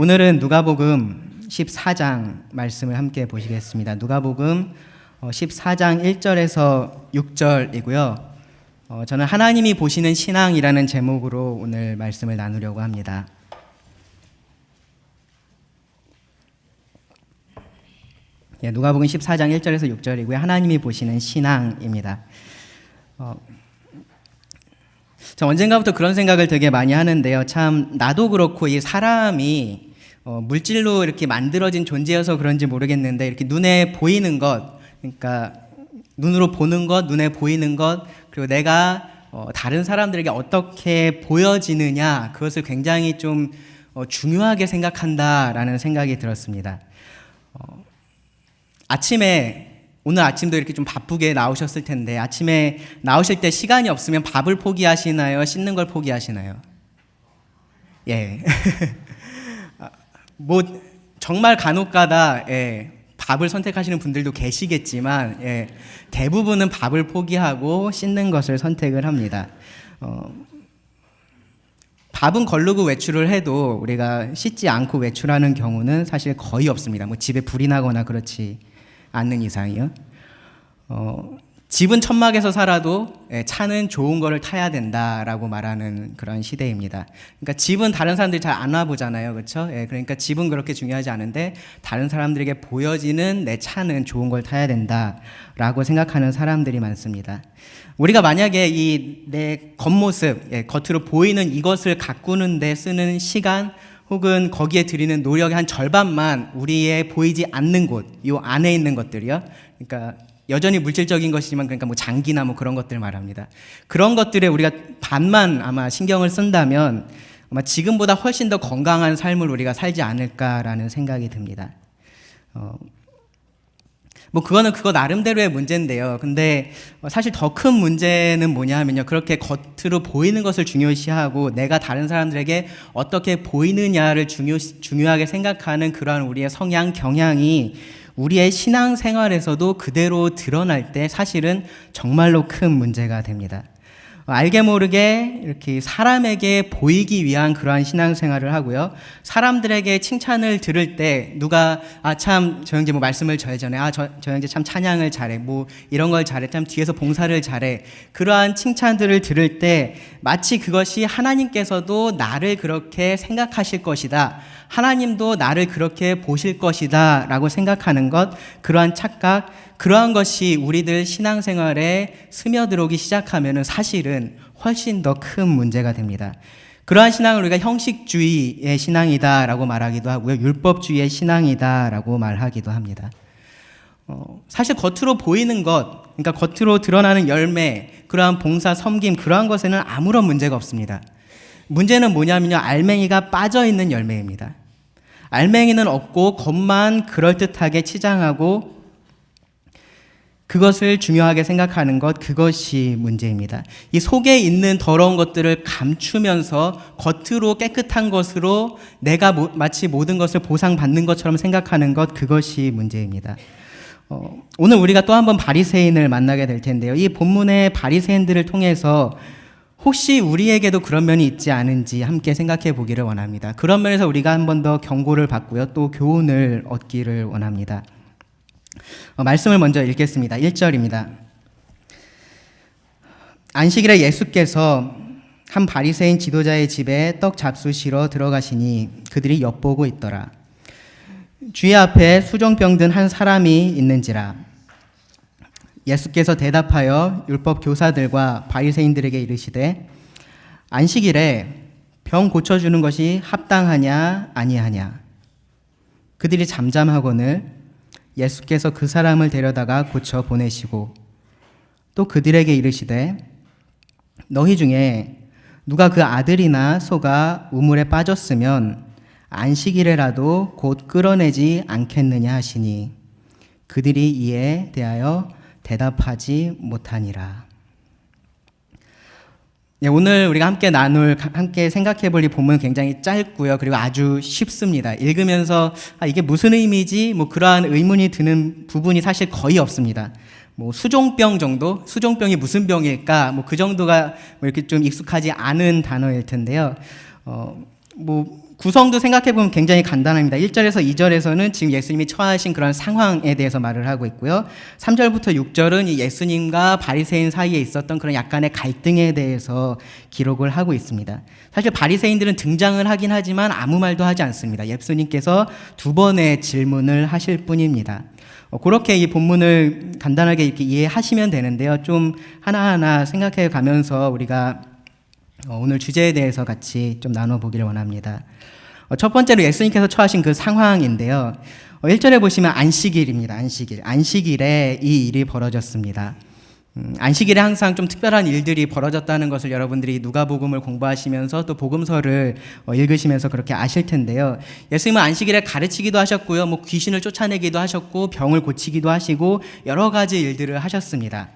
오늘은 누가복음 14장 말씀을 함께 보시겠습니다. 누가복음 14장 1절에서 6절이고요. 저는 하나님이 보시는 신앙이라는 제목으로 오늘 말씀을 나누려고 합니다. 누가복음 14장 1절에서 6절이고요. 하나님이 보시는 신앙입니다. 저 언젠가부터 그런 생각을 되게 많이 하는데요. 참 나도 그렇고 이 사람이 물질로 이렇게 만들어진 존재여서 그런지 모르겠는데 이렇게 눈에 보이는 것, 그러니까 눈으로 보는 것, 눈에 보이는 것, 그리고 내가 다른 사람들에게 어떻게 보여지느냐, 그것을 굉장히 좀 중요하게 생각한다라는 생각이 들었습니다. 오늘 아침도 이렇게 좀 바쁘게 나오셨을 텐데 아침에 나오실 때 시간이 없으면 밥을 포기하시나요? 씻는 걸 포기하시나요? 예. 정말 간혹가다 밥을 선택하시는 분들도 계시겠지만 대부분은 밥을 포기하고 씻는 것을 선택을 합니다. 밥은 거르고 외출을 해도 우리가 씻지 않고 외출하는 경우는 사실 거의 없습니다. 집에 불이 나거나 그렇지 않는 이상이요. 집은 천막에서 살아도 차는 좋은 거를 타야 된다라고 말하는 그런 시대입니다. 그러니까 집은 다른 사람들이 잘 안 와보잖아요, 그렇죠? 그러니까 집은 그렇게 중요하지 않은데 다른 사람들에게 보여지는 내 차는 좋은 걸 타야 된다라고 생각하는 사람들이 많습니다. 우리가 만약에 이 내 겉모습, 겉으로 보이는 이것을 가꾸는 데 쓰는 시간 혹은 거기에 들이는 노력의 한 절반만 우리의 보이지 않는 곳, 이 안에 있는 것들이요. 그러니까 여전히 물질적인 것이지만 그러니까 장기나 그런 것들 말합니다. 그런 것들에 우리가 반만 아마 신경을 쓴다면 아마 지금보다 훨씬 더 건강한 삶을 우리가 살지 않을까라는 생각이 듭니다. 그거는 그거 나름대로의 문제인데요. 근데 사실 더 큰 문제는 뭐냐면요. 그렇게 겉으로 보이는 것을 중요시하고 내가 다른 사람들에게 어떻게 보이느냐를 중요하게 생각하는 그러한 우리의 성향, 경향이 우리의 신앙생활에서도 그대로 드러날 때 사실은 정말로 큰 문제가 됩니다. 알게 모르게 이렇게 사람에게 보이기 위한 그러한 신앙생활을 하고요. 사람들에게 칭찬을 들을 때 누가 참 저 형제 말씀을 저 전에 저 형제 참 찬양을 잘해 이런 걸 잘해 참 뒤에서 봉사를 잘해 그러한 칭찬들을 들을 때 마치 그것이 하나님께서도 나를 그렇게 생각하실 것이다. 하나님도 나를 그렇게 보실 것이다 라고 생각하는 것, 그러한 착각, 그러한 것이 우리들 신앙생활에 스며들어오기 시작하면 사실은 훨씬 더 큰 문제가 됩니다. 그러한 신앙을 우리가 형식주의의 신앙이다라고 말하기도 하고요. 율법주의의 신앙이다라고 말하기도 합니다. 사실 겉으로 보이는 것, 그러니까 겉으로 드러나는 열매, 그러한 봉사, 섬김, 그러한 것에는 아무런 문제가 없습니다. 문제는 뭐냐면요. 알맹이가 빠져있는 열매입니다. 알맹이는 없고 겉만 그럴듯하게 치장하고 그것을 중요하게 생각하는 것, 그것이 문제입니다. 이 속에 있는 더러운 것들을 감추면서 겉으로 깨끗한 것으로 내가 마치 모든 것을 보상받는 것처럼 생각하는 것, 그것이 문제입니다. 오늘 우리가 또 한 번 바리새인을 만나게 될 텐데요. 이 본문의 바리새인들을 통해서 혹시 우리에게도 그런 면이 있지 않은지 함께 생각해 보기를 원합니다. 그런 면에서 우리가 한 번 더 경고를 받고요. 또 교훈을 얻기를 원합니다. 말씀을 먼저 읽겠습니다. 1절입니다. 안식일에 예수께서 한 바리새인 지도자의 집에 떡 잡수시러 들어가시니 그들이 엿보고 있더라. 주의 앞에 수종병 든 한 사람이 있는지라. 예수께서 대답하여 율법 교사들과 바리새인들에게 이르시되 안식일에 병 고쳐주는 것이 합당하냐 아니하냐. 그들이 잠잠하거늘 예수께서 그 사람을 데려다가 고쳐 보내시고 또 그들에게 이르시되 너희 중에 누가 그 아들이나 소가 우물에 빠졌으면 안식일에라도 곧 끌어내지 않겠느냐 하시니 그들이 이에 대하여 대답하지 못하니라. 오늘 우리가 함께 생각해 볼 이 본문은 굉장히 짧고요. 그리고 아주 쉽습니다. 읽으면서 이게 무슨 의미지? 그러한 의문이 드는 부분이 사실 거의 없습니다. 수종병 정도? 수종병이 무슨 병일까? 그 정도가 이렇게 좀 익숙하지 않은 단어일 텐데요. 구성도 생각해보면 굉장히 간단합니다. 1절에서 2절에서는 지금 예수님이 처하신 그런 상황에 대해서 말을 하고 있고요. 3절부터 6절은 이 예수님과 바리새인 사이에 있었던 그런 약간의 갈등에 대해서 기록을 하고 있습니다. 사실 바리새인들은 등장을 하긴 하지만 아무 말도 하지 않습니다. 예수님께서 2번의 질문을 하실 뿐입니다. 그렇게 이 본문을 간단하게 이렇게 이해하시면 되는데요. 좀 하나하나 생각해 가면서 우리가 오늘 주제에 대해서 같이 좀 나눠보기를 원합니다. 첫 번째로 예수님께서 처하신 그 상황인데요. 1절에 보시면 안식일입니다. 안식일에 이 일이 벌어졌습니다. 안식일에 항상 좀 특별한 일들이 벌어졌다는 것을 여러분들이 누가복음을 공부하시면서 또 복음서를 읽으시면서 그렇게 아실 텐데요. 예수님은 안식일에 가르치기도 하셨고요. 뭐 귀신을 쫓아내기도 하셨고 병을 고치기도 하시고 여러 가지 일들을 하셨습니다.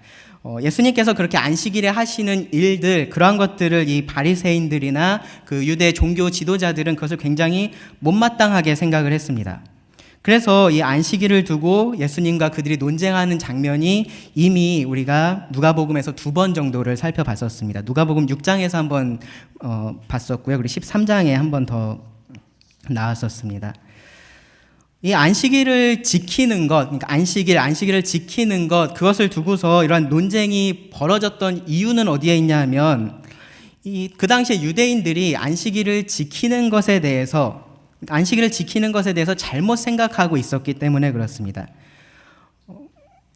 예수님께서 그렇게 안식일에 하시는 일들, 그러한 것들을 이 바리새인들이나 그 유대 종교 지도자들은 그것을 굉장히 못마땅하게 생각을 했습니다. 그래서 이 안식일을 두고 예수님과 그들이 논쟁하는 장면이 이미 우리가 누가복음에서 2번 정도를 살펴봤었습니다. 누가복음 6장에서 한번 봤었고요. 그리고 13장에 한 번 더 나왔었습니다. 이 안식일을 지키는 것, 그러니까 안식일을 지키는 것, 그것을 두고서 이러한 논쟁이 벌어졌던 이유는 어디에 있냐 하면 그 당시에 유대인들이 안식일을 지키는 것에 대해서 잘못 생각하고 있었기 때문에 그렇습니다.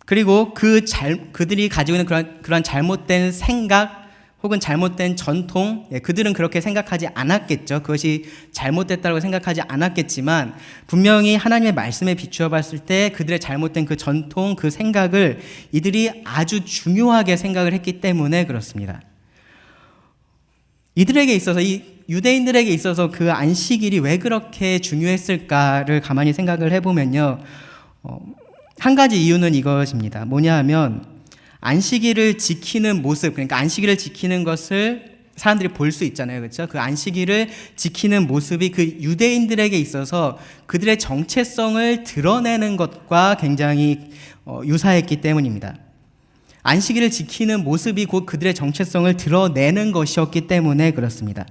그리고 그들이 가지고 있는 그런 잘못된 생각 혹은 잘못된 전통, 그들은 그렇게 생각하지 않았겠죠. 그것이 잘못됐다고 생각하지 않았겠지만 분명히 하나님의 말씀에 비추어 봤을 때 그들의 잘못된 그 전통, 그 생각을 이들이 아주 중요하게 생각을 했기 때문에 그렇습니다. 이들에게 있어서, 이 유대인들에게 있어서 그 안식일이 왜 그렇게 중요했을까를 가만히 생각을 해보면요. 한 가지 이유는 이것입니다. 뭐냐 하면 안식일을 지키는 모습, 그러니까 안식일을 지키는 것을 사람들이 볼 수 있잖아요. 그렇죠? 그 안식일을 지키는 모습이 그 유대인들에게 있어서 그들의 정체성을 드러내는 것과 굉장히 유사했기 때문입니다. 안식일을 지키는 모습이 곧 그들의 정체성을 드러내는 것이었기 때문에 그렇습니다.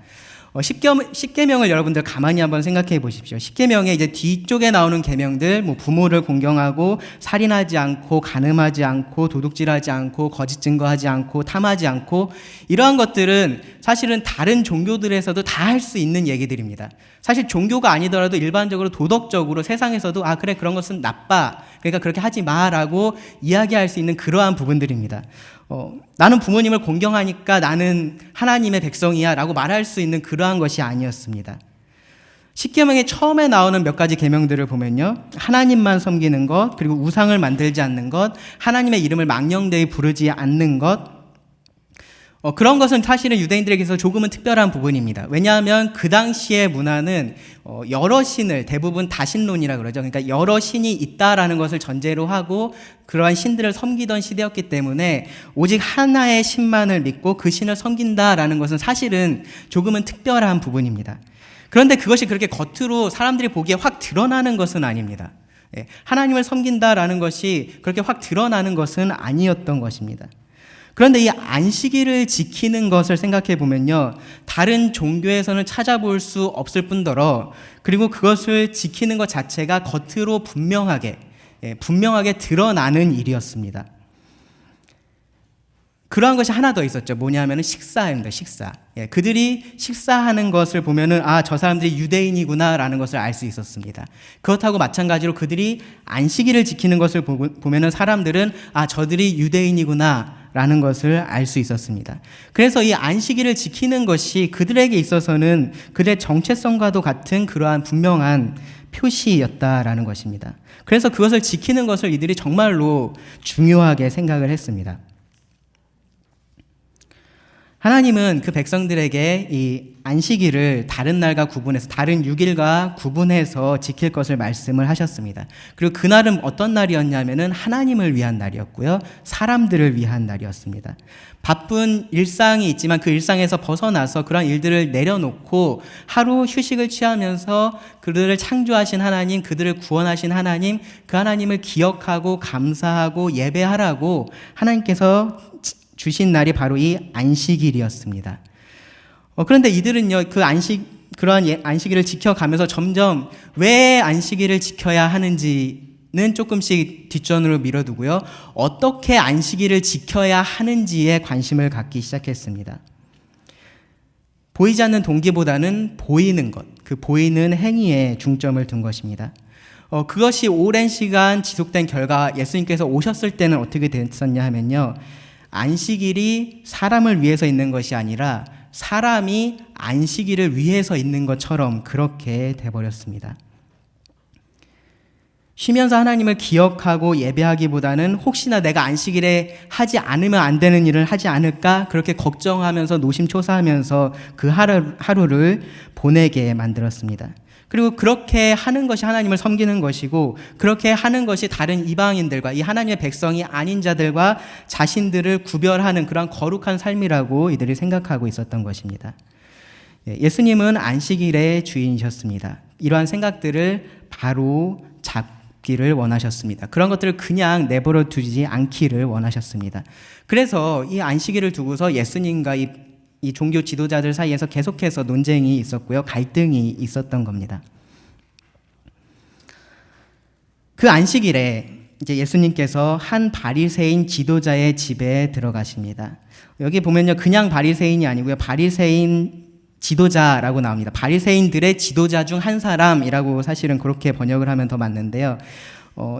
십계명을 여러분들 가만히 한번 생각해 보십시오. 십계명의 이제 뒤쪽에 나오는 계명들, 뭐 부모를 공경하고 살인하지 않고 간음하지 않고 도둑질하지 않고 거짓 증거하지 않고 탐하지 않고, 이러한 것들은 사실은 다른 종교들에서도 다 할 수 있는 얘기들입니다. 사실 종교가 아니더라도 일반적으로 도덕적으로 세상에서도 그래, 그런 것은 나빠, 그러니까 그렇게 하지 마라고 이야기할 수 있는 그러한 부분들입니다. 나는 부모님을 공경하니까 나는 하나님의 백성이야 라고 말할 수 있는 그러한 것이 아니었습니다. 십계명의 처음에 나오는 몇 가지 계명들을 보면요, 하나님만 섬기는 것, 그리고 우상을 만들지 않는 것, 하나님의 이름을 망령되이 부르지 않는 것, 그런 것은 사실은 유대인들에게서 조금은 특별한 부분입니다. 왜냐하면 그 당시의 문화는 여러 신을, 대부분 다신론이라 그러죠. 그러니까 여러 신이 있다라는 것을 전제로 하고 그러한 신들을 섬기던 시대였기 때문에 오직 하나의 신만을 믿고 그 신을 섬긴다라는 것은 사실은 조금은 특별한 부분입니다. 그런데 그것이 그렇게 겉으로 사람들이 보기에 확 드러나는 것은 아닙니다. 하나님을 섬긴다라는 것이 그렇게 확 드러나는 것은 아니었던 것입니다. 그런데 이 안식일을 지키는 것을 생각해 보면요, 다른 종교에서는 찾아볼 수 없을 뿐더러, 그리고 그것을 지키는 것 자체가 겉으로 분명하게 드러나는 일이었습니다. 그러한 것이 하나 더 있었죠. 뭐냐면은 식사입니다. 식사. 그들이 식사하는 것을 보면은 저 사람들이 유대인이구나라는 것을 알 수 있었습니다. 그렇다고 마찬가지로 그들이 안식일을 지키는 것을 보면은 사람들은 저들이 유대인이구나 라는 것을 알 수 있었습니다. 그래서 이 안식일을 지키는 것이 그들에게 있어서는 그들의 정체성과도 같은 그러한 분명한 표시였다라는 것입니다. 그래서 그것을 지키는 것을 이들이 정말로 중요하게 생각을 했습니다. 하나님은 그 백성들에게 이 안식일을 다른 날과 구분해서, 다른 6일과 구분해서 지킬 것을 말씀을 하셨습니다. 그리고 그날은 어떤 날이었냐면은 하나님을 위한 날이었고요, 사람들을 위한 날이었습니다. 바쁜 일상이 있지만 그 일상에서 벗어나서 그런 일들을 내려놓고 하루 휴식을 취하면서 그들을 창조하신 하나님, 그들을 구원하신 하나님, 그 하나님을 기억하고 감사하고 예배하라고 하나님께서 주신 날이 바로 이 안식일이었습니다. 그런데 이들은요, 그 그러한 안식일을 지켜가면서 점점 왜 안식일을 지켜야 하는지는 조금씩 뒷전으로 밀어두고요. 어떻게 안식일을 지켜야 하는지에 관심을 갖기 시작했습니다. 보이지 않는 동기보다는 보이는 것, 그 보이는 행위에 중점을 둔 것입니다. 그것이 오랜 시간 지속된 결과 예수님께서 오셨을 때는 어떻게 됐었냐 하면요. 안식일이 사람을 위해서 있는 것이 아니라 사람이 안식일을 위해서 있는 것처럼 그렇게 돼버렸습니다. 쉬면서 하나님을 기억하고 예배하기보다는 혹시나 내가 안식일에 하지 않으면 안 되는 일을 하지 않을까 그렇게 걱정하면서 노심초사하면서 그 하루를 보내게 만들었습니다. 그리고 그렇게 하는 것이 하나님을 섬기는 것이고 그렇게 하는 것이 다른 이방인들과 이 하나님의 백성이 아닌 자들과 자신들을 구별하는 그런 거룩한 삶이라고 이들이 생각하고 있었던 것입니다. 예수님은 안식일의 주인이셨습니다. 이러한 생각들을 바로 잡기를 원하셨습니다. 그런 것들을 그냥 내버려 두지 않기를 원하셨습니다. 그래서 이 안식일을 두고서 예수님과 이 종교 지도자들 사이에서 계속해서 논쟁이 있었고요. 갈등이 있었던 겁니다. 그 안식일에 이제 예수님께서 한 바리새인 지도자의 집에 들어가십니다. 여기 보면요. 그냥 바리새인이 아니고요. 바리새인 지도자라고 나옵니다. 바리새인들의 지도자 중 한 사람이라고 사실은 그렇게 번역을 하면 더 맞는데요.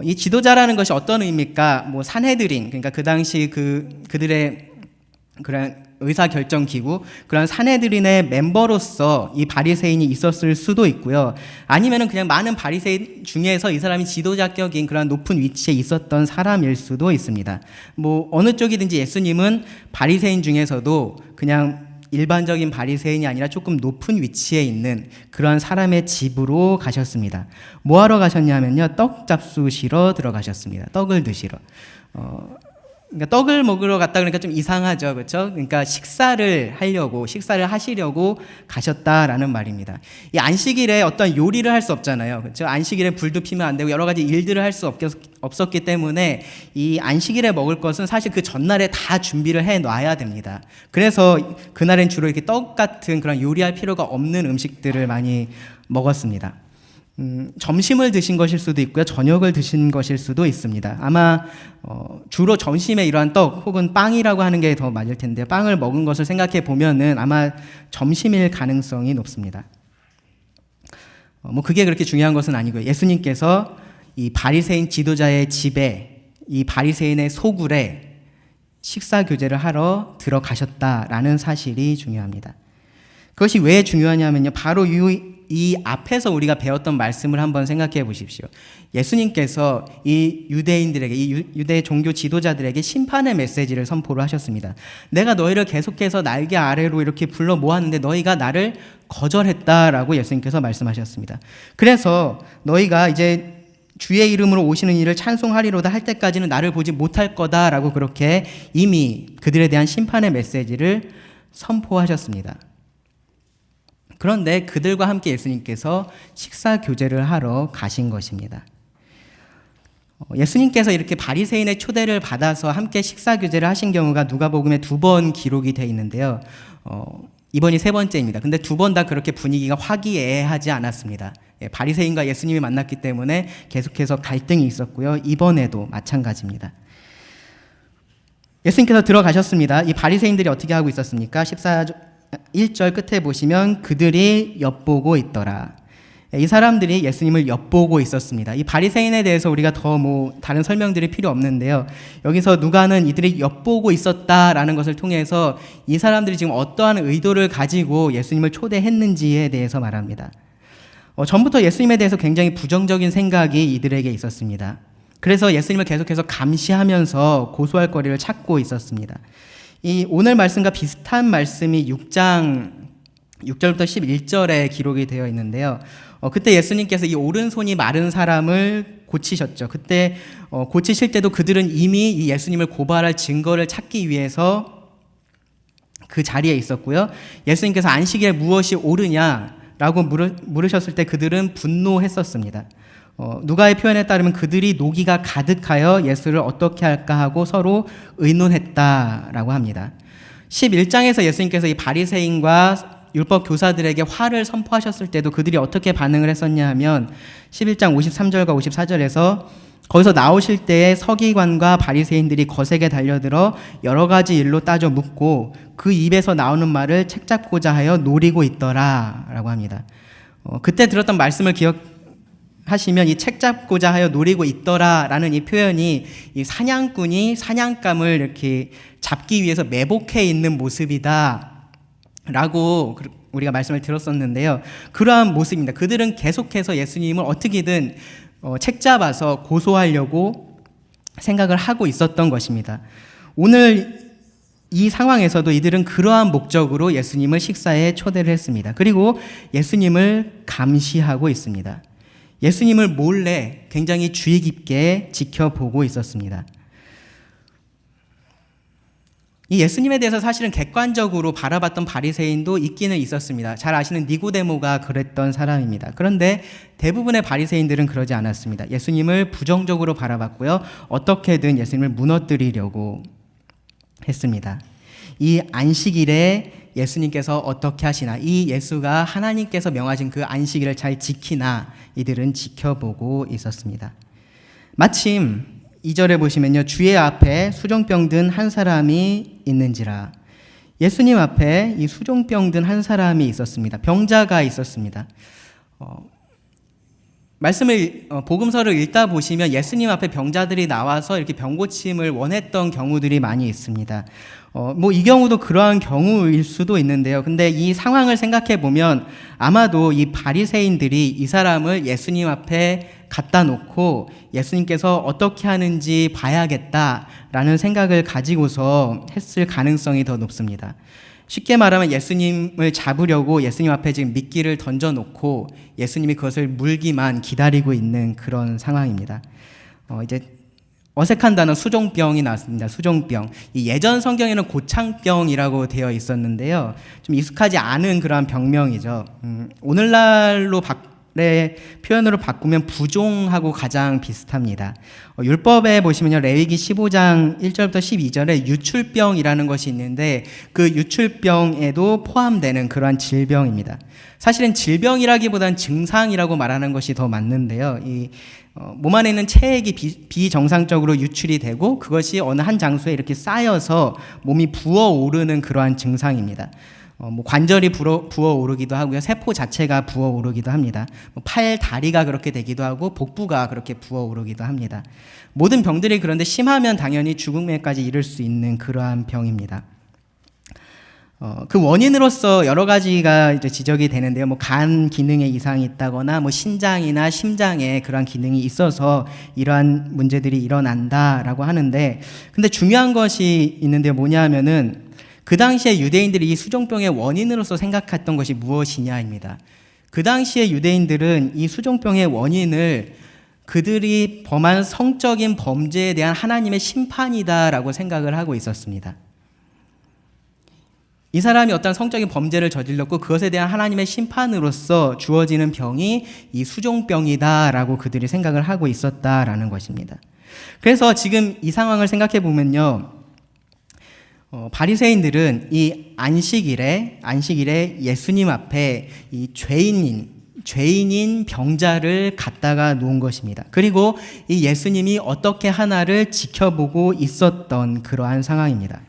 이 지도자라는 것이 어떤 의미입니까? 뭐 산헤드린, 그러니까 그 당시 그들의 그런 의사결정기구, 그런 산헤드린의 멤버로서 이 바리새인이 있었을 수도 있고요. 아니면은 그냥 많은 바리새인 중에서 이 사람이 지도자격인 그런 높은 위치에 있었던 사람일 수도 있습니다. 뭐 어느 쪽이든지 예수님은 바리새인 중에서도 그냥 일반적인 바리새인이 아니라 조금 높은 위치에 있는 그런 사람의 집으로 가셨습니다. 뭐 하러 가셨냐면요. 떡 잡수시러 들어가셨습니다. 떡을 드시러. 그러니까 떡을 먹으러 갔다 그러니까 좀 이상하죠. 그렇죠? 그러니까 식사를 하시려고 가셨다라는 말입니다. 이 안식일에 어떤 요리를 할 수 없잖아요. 그렇죠? 안식일에 불도 피면 안 되고 여러 가지 일들을 할 수 없었기 때문에 이 안식일에 먹을 것은 사실 그 전날에 다 준비를 해 놔야 됩니다. 그래서 그날엔 주로 이렇게 떡 같은 그런 요리할 필요가 없는 음식들을 많이 먹었습니다. 점심을 드신 것일 수도 있고요. 저녁을 드신 것일 수도 있습니다. 아마 주로 점심에 이러한 떡 혹은 빵이라고 하는 게 더 맞을 텐데요. 빵을 먹은 것을 생각해 보면은 아마 점심일 가능성이 높습니다. 뭐 그게 그렇게 중요한 것은 아니고요. 예수님께서 이 바리새인 지도자의 집에 이 바리새인의 소굴에 식사 교제를 하러 들어가셨다라는 사실이 중요합니다. 그것이 왜 중요하냐면요. 바로 이 앞에서 우리가 배웠던 말씀을 한번 생각해 보십시오. 예수님께서 이 유대인들에게, 이 유대 종교 지도자들에게 심판의 메시지를 선포를 하셨습니다. 내가 너희를 계속해서 날개 아래로 이렇게 불러 모았는데 너희가 나를 거절했다라고 예수님께서 말씀하셨습니다. 그래서 너희가 이제 주의 이름으로 오시는 이를 찬송하리로다 할 때까지는 나를 보지 못할 거다라고 그렇게 이미 그들에 대한 심판의 메시지를 선포하셨습니다. 그런데 그들과 함께 예수님께서 식사 교제를 하러 가신 것입니다. 예수님께서 이렇게 바리새인의 초대를 받아서 함께 식사 교제를 하신 경우가 누가복음에 2번 기록이 되어 있는데요. 이번이 3번째입니다. 근데 2번 다 그렇게 분위기가 화기애애하지 않았습니다. 바리새인과 예수님이 만났기 때문에 계속해서 갈등이 있었고요. 이번에도 마찬가지입니다. 예수님께서 들어가셨습니다. 이 바리새인들이 어떻게 하고 있었습니까? 1절 끝에 보시면 그들이 엿보고 있더라. 이 사람들이 예수님을 엿보고 있었습니다. 이 바리새인에 대해서 우리가 더 다른 설명들이 필요 없는데요. 여기서 누가는 이들이 엿보고 있었다라는 것을 통해서 이 사람들이 지금 어떠한 의도를 가지고 예수님을 초대했는지에 대해서 말합니다. 전부터 예수님에 대해서 굉장히 부정적인 생각이 이들에게 있었습니다. 그래서 예수님을 계속해서 감시하면서 고소할 거리를 찾고 있었습니다. 이 오늘 말씀과 비슷한 말씀이 6장 6절부터 11절에 기록이 되어 있는데요. 그때 예수님께서 이 오른손이 마른 사람을 고치셨죠. 그때 고치실 때도 그들은 이미 이 예수님을 고발할 증거를 찾기 위해서 그 자리에 있었고요. 예수님께서 안식일에 무엇이 옳으냐라고 물으셨을 때 그들은 분노했었습니다. 누가의 표현에 따르면 그들이 노기가 가득하여 예수를 어떻게 할까 하고 서로 의논했다라고 합니다. 11장에서 예수님께서 이 바리새인과 율법 교사들에게 화를 선포하셨을 때도 그들이 어떻게 반응을 했었냐 하면 11장 53절과 54절에서 거기서 나오실 때에 서기관과 바리새인들이 거세게 달려들어 여러 가지 일로 따져 묻고 그 입에서 나오는 말을 책잡고자 하여 노리고 있더라라고 합니다. 그때 들었던 말씀을 기억하시면 이 책잡고자 하여 노리고 있더라라는 이 표현이 이 사냥꾼이 사냥감을 이렇게 잡기 위해서 매복해 있는 모습이다라고 우리가 말씀을 들었었는데요. 그러한 모습입니다. 그들은 계속해서 예수님을 어떻게든 책잡아서 고소하려고 생각을 하고 있었던 것입니다. 오늘 이 상황에서도 이들은 그러한 목적으로 예수님을 식사에 초대를 했습니다. 그리고 예수님을 감시하고 있습니다. 예수님을 몰래 굉장히 주의 깊게 지켜보고 있었습니다. 이 예수님에 대해서 사실은 객관적으로 바라봤던 바리새인도 있기는 있었습니다. 잘 아시는 니고데모가 그랬던 사람입니다. 그런데 대부분의 바리새인들은 그러지 않았습니다. 예수님을 부정적으로 바라봤고요. 어떻게든 예수님을 무너뜨리려고 했습니다. 이 안식일에 예수님께서 어떻게 하시나, 이 예수가 하나님께서 명하신 그 안식일을 잘 지키나 이들은 지켜보고 있었습니다. 마침 2절에 보시면요, 주의 앞에 수종병 든 한 사람이 있는지라. 예수님 앞에 이 수종병 든 한 사람이 있었습니다. 병자가 있었습니다. 복음서를 읽다 보시면 예수님 앞에 병자들이 나와서 이렇게 병 고침을 원했던 경우들이 많이 있습니다. 이 경우도 그러한 경우일 수도 있는데요. 근데 이 상황을 생각해 보면 아마도 이 바리새인들이 이 사람을 예수님 앞에 갖다 놓고 예수님께서 어떻게 하는지 봐야겠다라는 생각을 가지고서 했을 가능성이 더 높습니다. 쉽게 말하면 예수님을 잡으려고 예수님 앞에 지금 미끼를 던져놓고 예수님이 그것을 물기만 기다리고 있는 그런 상황입니다. 이제 어색한 단어 수종병이 나왔습니다. 수종병. 이 예전 성경에는 고창병이라고 되어 있었는데요. 좀 익숙하지 않은 그러한 병명이죠. 오늘날로 표현으로 바꾸면 부종하고 가장 비슷합니다. 율법에 보시면요, 레위기 15장 1절부터 12절에 유출병이라는 것이 있는데 그 유출병에도 포함되는 그러한 질병입니다. 사실은 질병이라기보다는 증상이라고 말하는 것이 더 맞는데요. 몸 안에 있는 체액이 비정상적으로 유출이 되고 그것이 어느 한 장소에 이렇게 쌓여서 몸이 부어오르는 그러한 증상입니다. 관절이 부어오르기도 하고요. 세포 자체가 부어오르기도 합니다. 팔, 다리가 그렇게 되기도 하고 복부가 그렇게 부어오르기도 합니다. 모든 병들이 그런데 심하면 당연히 죽음에까지 이를 수 있는 그러한 병입니다. 그 원인으로서 여러 가지가 이제 지적이 되는데요. 간 기능에 이상이 있다거나 신장이나 심장에 그러한 기능이 있어서 이러한 문제들이 일어난다라고 하는데, 근데 중요한 것이 있는데 뭐냐 하면은 그 당시에 유대인들이 이 수종병의 원인으로서 생각했던 것이 무엇이냐입니다. 그 당시에 유대인들은 이 수종병의 원인을 그들이 범한 성적인 범죄에 대한 하나님의 심판이다라고 생각을 하고 있었습니다. 이 사람이 어떤 성적인 범죄를 저질렀고 그것에 대한 하나님의 심판으로서 주어지는 병이 이 수종병이다라고 그들이 생각을 하고 있었다라는 것입니다. 그래서 지금 이 상황을 생각해 보면요, 바리새인들은 이 안식일에 예수님 앞에 이 죄인인 병자를 갖다가 놓은 것입니다. 그리고 이 예수님이 어떻게 하나를 지켜보고 있었던 그러한 상황입니다.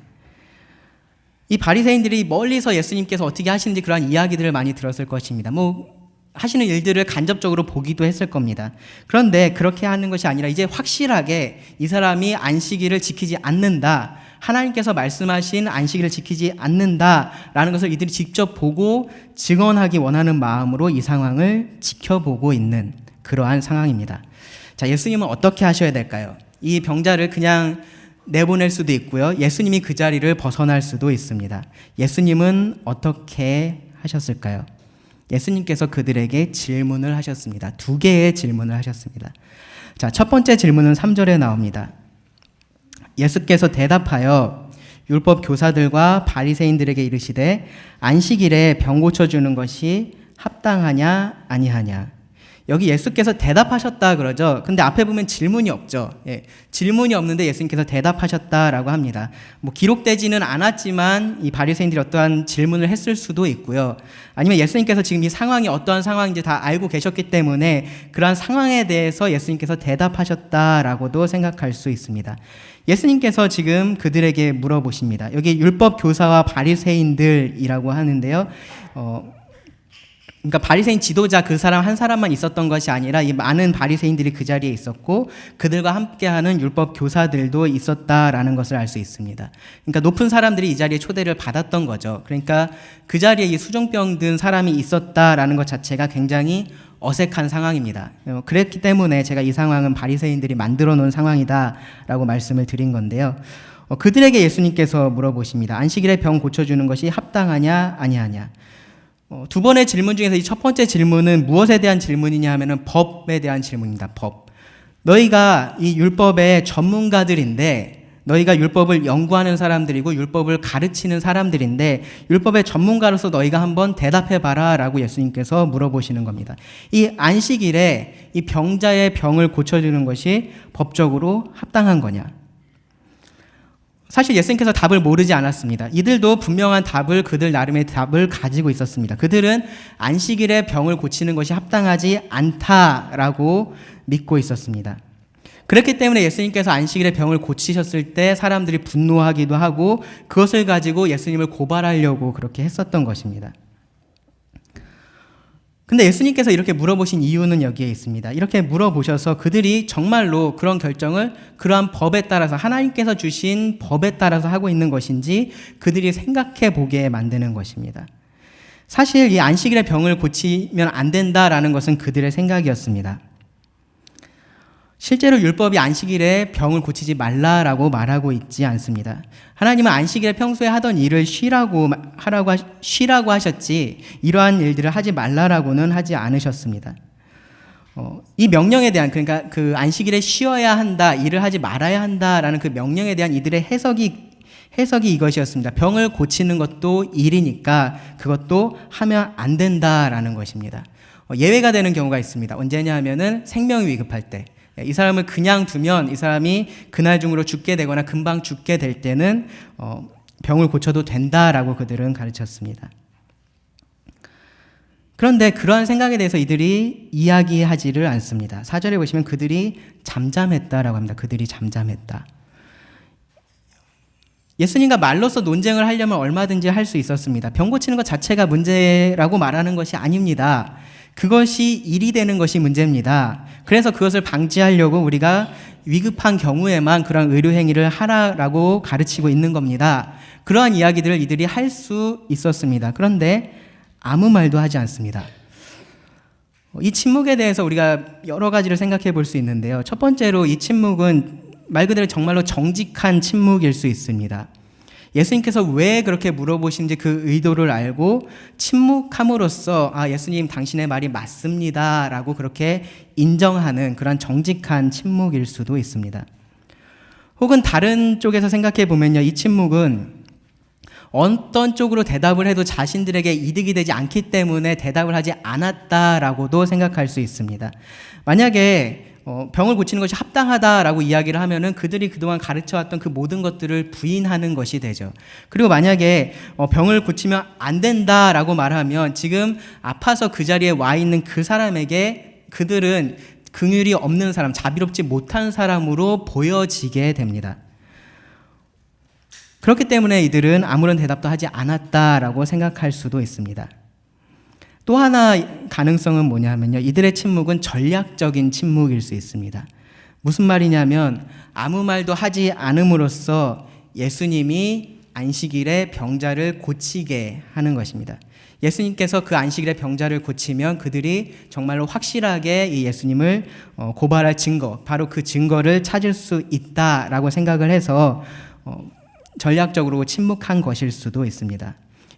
이 바리새인들이 멀리서 예수님께서 어떻게 하시는지 그러한 이야기들을 많이 들었을 것입니다. 하시는 일들을 간접적으로 보기도 했을 겁니다. 그런데 그렇게 하는 것이 아니라 이제 확실하게 이 사람이 안식일을 지키지 않는다, 하나님께서 말씀하신 안식일을 지키지 않는다라는 것을 이들이 직접 보고 증언하기 원하는 마음으로 이 상황을 지켜보고 있는 그러한 상황입니다. 자, 예수님은 어떻게 하셔야 될까요? 이 병자를 그냥 내보낼 수도 있고요. 예수님이 그 자리를 벗어날 수도 있습니다. 예수님은 어떻게 하셨을까요? 예수님께서 그들에게 질문을 하셨습니다. 2개의 질문을 하셨습니다. 자, 첫 번째 질문은 3절에 나옵니다. 예수께서 대답하여 율법 교사들과 바리새인들에게 이르시되 안식일에 병 고쳐주는 것이 합당하냐 아니하냐. 여기 예수께서 대답하셨다 그러죠. 근데 앞에 보면 질문이 없죠. 예, 질문이 없는데 예수님께서 대답하셨다라고 합니다. 뭐 기록되지는 않았지만 이 바리새인들이 어떠한 질문을 했을 수도 있고요. 아니면 예수님께서 지금 이 상황이 어떠한 상황인지 다 알고 계셨기 때문에 그러한 상황에 대해서 예수님께서 대답하셨다라고도 생각할 수 있습니다. 예수님께서 지금 그들에게 물어보십니다. 여기 율법 교사와 바리새인들이라고 하는데요. 그러니까 바리새인 지도자 그 사람 한 사람만 있었던 것이 아니라 이 많은 바리새인들이 그 자리에 있었고 그들과 함께하는 율법 교사들도 있었다라는 것을 알 수 있습니다. 그러니까 높은 사람들이 이 자리에 초대를 받았던 거죠. 그러니까 그 자리에 이 수종병 든 사람이 있었다라는 것 자체가 굉장히 어색한 상황입니다. 그랬기 때문에 제가 이 상황은 바리새인들이 만들어 놓은 상황이다라고 말씀을 드린 건데요. 그들에게 예수님께서 물어보십니다. 안식일에 병 고쳐주는 것이 합당하냐 아니하냐. 두 번의 질문 중에서 이 첫 번째 질문은 무엇에 대한 질문이냐 하면은 법에 대한 질문입니다. 법. 너희가 이 율법의 전문가들인데 너희가 율법을 연구하는 사람들이고 율법을 가르치는 사람들인데 율법의 전문가로서 너희가 한번 대답해봐라 라고 예수님께서 물어보시는 겁니다. 이 안식일에 이 병자의 병을 고쳐주는 것이 법적으로 합당한 거냐? 사실 예수님께서 답을 모르지 않았습니다. 이들도 분명한 답을 그들 나름의 답을 가지고 있었습니다. 그들은 안식일에 병을 고치는 것이 합당하지 않다라고 믿고 있었습니다. 그렇기 때문에 예수님께서 안식일에 병을 고치셨을 때 사람들이 분노하기도 하고 그것을 가지고 예수님을 고발하려고 그렇게 했었던 것입니다. 근데 예수님께서 이렇게 물어보신 이유는 여기에 있습니다. 이렇게 물어보셔서 그들이 정말로 그런 결정을 그러한 법에 따라서 하나님께서 주신 법에 따라서 하고 있는 것인지 그들이 생각해 보게 만드는 것입니다. 사실 이 안식일에 병을 고치면 안 된다라는 것은 그들의 생각이었습니다. 실제로 율법이 안식일에 병을 고치지 말라라고 말하고 있지 않습니다. 하나님은 안식일에 평소에 하던 일을 쉬라고 하셨지 이러한 일들을 하지 말라라고는 하지 않으셨습니다. 이 명령에 대한 그러니까 그 안식일에 쉬어야 한다, 일을 하지 말아야 한다라는 그 명령에 대한 이들의 해석이 이것이었습니다. 병을 고치는 것도 일이니까 그것도 하면 안 된다라는 것입니다. 예외가 되는 경우가 있습니다. 언제냐 하면은 생명이 위급할 때. 이 사람을 그냥 두면 이 사람이 그날 중으로 죽게 되거나 금방 죽게 될 때는 병을 고쳐도 된다라고 그들은 가르쳤습니다. 그런데 그러한 생각에 대해서 이들이 이야기하지를 않습니다. 4절에 보시면 그들이 잠잠했다라고 합니다. 그들이 잠잠했다. 예수님과 말로서 논쟁을 하려면 얼마든지 할 수 있었습니다. 병 고치는 것 자체가 문제라고 말하는 것이 아닙니다. 그것이 일이 되는 것이 문제입니다. 그래서 그것을 방지하려고 우리가 위급한 경우에만 그런 의료 행위를 하라라고 가르치고 있는 겁니다. 그러한 이야기들을 이들이 할 수 있었습니다. 그런데 아무 말도 하지 않습니다. 이 침묵에 대해서 우리가 여러 가지를 생각해 볼 수 있는데요. 첫 번째로 이 침묵은 말 그대로 정말로 정직한 침묵일 수 있습니다. 예수님께서 왜 그렇게 물어보신지 그 의도를 알고 침묵함으로써 예수님 당신의 말이 맞습니다 라고 그렇게 인정하는 그런 정직한 침묵일 수도 있습니다. 혹은 다른 쪽에서 생각해 보면요, 이 침묵은 어떤 쪽으로 대답을 해도 자신들에게 이득이 되지 않기 때문에 대답을 하지 않았다라고도 생각할 수 있습니다. 만약에 병을 고치는 것이 합당하다라고 이야기를 하면은 그들이 그동안 가르쳐왔던 그 모든 것들을 부인하는 것이 되죠. 그리고 만약에 병을 고치면 안 된다라고 말하면 지금 아파서 그 자리에 와 있는 그 사람에게 그들은 긍휼이 없는 사람, 자비롭지 못한 사람으로 보여지게 됩니다. 그렇기 때문에 이들은 아무런 대답도 하지 않았다라고 생각할 수도 있습니다. 또 하나 가능성은 뭐냐면요, 이들의 침묵은 전략적인 침묵일 수 있습니다. 무슨 말이냐면 아무 말도 하지 않음으로써 예수님이 안식일에 병자를 고치게 하는 것입니다. 예수님께서 그 안식일에 병자를 고치면 그들이 정말로 확실하게 이 예수님을 고발할 증거, 바로 그 증거를 찾을 수 있다라고 생각을 해서 전략적으로 침묵한 것일 수도 있습니다.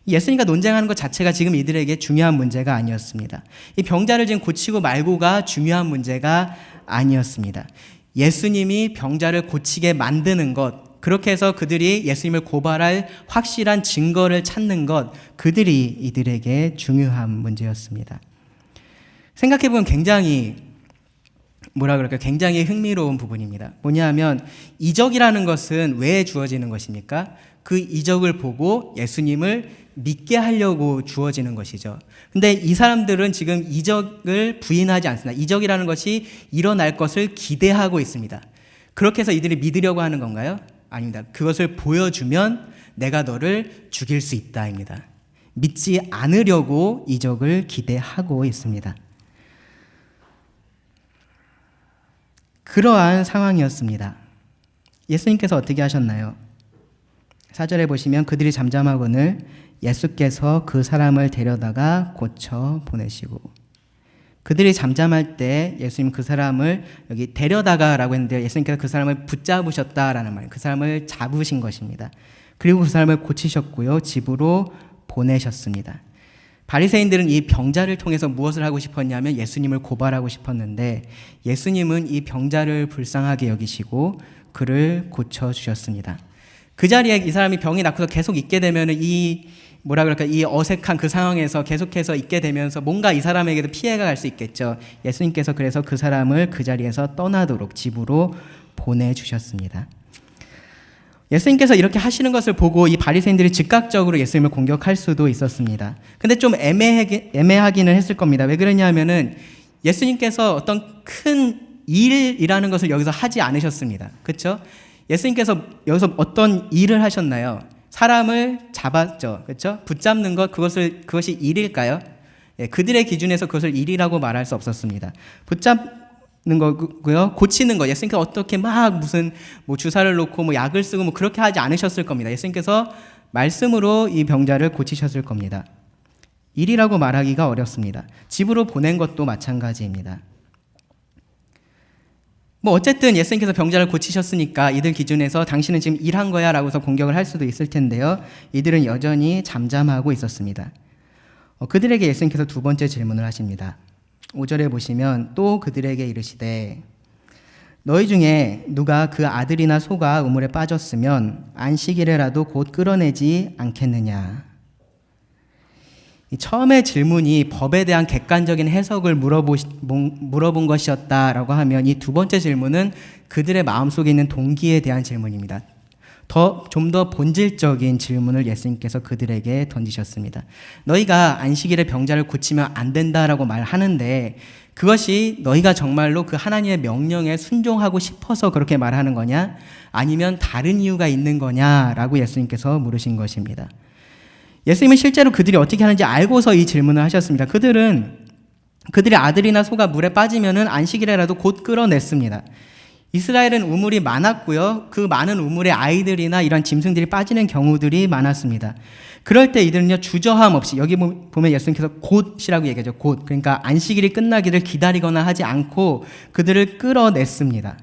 예수님과 논쟁하는 것 자체가 지금 이들에게 중요한 문제가 아니었습니다. 이 병자를 지금 고치고 말고가 중요한 문제가 아니었습니다. 예수님이 병자를 고치게 만드는 것, 그렇게 해서 그들이 예수님을 고발할 확실한 증거를 찾는 것, 그들이 이들에게 중요한 문제였습니다. 생각해보면 굉장히 굉장히 흥미로운 부분입니다. 뭐냐면 이적이라는 것은 왜 주어지는 것입니까? 그 이적을 보고 예수님을 믿게 하려고 주어지는 것이죠. 근데 이 사람들은 지금 이적을 부인하지 않습니다. 이적이라는 것이 일어날 것을 기대하고 있습니다. 그렇게 해서 이들이 믿으려고 하는 건가요? 아닙니다. 그것을 보여주면 내가 너를 죽일 수 있다입니다. 믿지 않으려고 이적을 기대하고 있습니다. 그러한 상황이었습니다. 예수님께서 어떻게 하셨나요? 4절에 보시면 그들이 잠잠하거늘 예수께서 그 사람을 데려다가 고쳐 보내시고, 그들이 잠잠할 때 예수님 그 사람을 여기 데려다가라고 했는데 예수님께서 그 사람을 붙잡으셨다라는 말이에요. 그 사람을 잡으신 것입니다. 그리고 그 사람을 고치셨고요. 집으로 보내셨습니다. 바리새인들은 이 병자를 통해서 무엇을 하고 싶었냐면 예수님을 고발하고 싶었는데 예수님은 이 병자를 불쌍하게 여기시고 그를 고쳐주셨습니다. 그 자리에 이 사람이 병이 낫고서 계속 있게 되면 이 어색한 그 상황에서 계속해서 있게 되면서 뭔가 이 사람에게도 피해가 갈 수 있겠죠. 예수님께서 그래서 그 사람을 그 자리에서 떠나도록 집으로 보내주셨습니다. 예수님께서 이렇게 하시는 것을 보고 이 바리새인들이 즉각적으로 예수님을 공격할 수도 있었습니다. 근데 좀 애매하기는 했을 겁니다. 왜 그러냐면은 예수님께서 어떤 큰 일이라는 것을 여기서 하지 않으셨습니다. 그렇죠? 예수님께서 여기서 어떤 일을 하셨나요? 사람을 잡았죠. 그렇죠? 붙잡는 것, 그것이 일일까요? 예, 그들의 기준에서 그것을 일이라고 말할 수 없었습니다. 붙잡는 거고요. 고치는 거. 예수님께서 어떻게 막 무슨 주사를 놓고 약을 쓰고 그렇게 하지 않으셨을 겁니다. 예수님께서 말씀으로 이 병자를 고치셨을 겁니다. 일이라고 말하기가 어렵습니다. 집으로 보낸 것도 마찬가지입니다. 어쨌든 예수님께서 병자를 고치셨으니까 이들 기준에서 당신은 지금 일한 거야 라고서 공격을 할 수도 있을 텐데요. 이들은 여전히 잠잠하고 있었습니다. 그들에게 예수님께서 두 번째 질문을 하십니다. 5절에 보시면 또 그들에게 이르시되 너희 중에 누가 그 아들이나 소가 우물에 빠졌으면 안식일에라도 곧 끌어내지 않겠느냐. 처음에 질문이 법에 대한 객관적인 해석을 물어본 것이었다라고 하면 이 두 번째 질문은 그들의 마음속에 있는 동기에 대한 질문입니다. 좀 더 본질적인 질문을 예수님께서 그들에게 던지셨습니다. 너희가 안식일에 병자를 고치면 안 된다라고 말하는데 그것이 너희가 정말로 그 하나님의 명령에 순종하고 싶어서 그렇게 말하는 거냐? 아니면 다른 이유가 있는 거냐라고 예수님께서 물으신 것입니다. 예수님은 실제로 그들이 어떻게 하는지 알고서 이 질문을 하셨습니다. 그들의 아들이나 소가 물에 빠지면은 안식일에라도 곧 끌어냈습니다. 이스라엘은 우물이 많았고요. 그 많은 우물에 아이들이나 이런 짐승들이 빠지는 경우들이 많았습니다. 그럴 때 이들은요, 주저함 없이, 여기 보면 예수님께서 곧이라고 얘기하죠. 곧. 그러니까 안식일이 끝나기를 기다리거나 하지 않고 그들을 끌어냈습니다.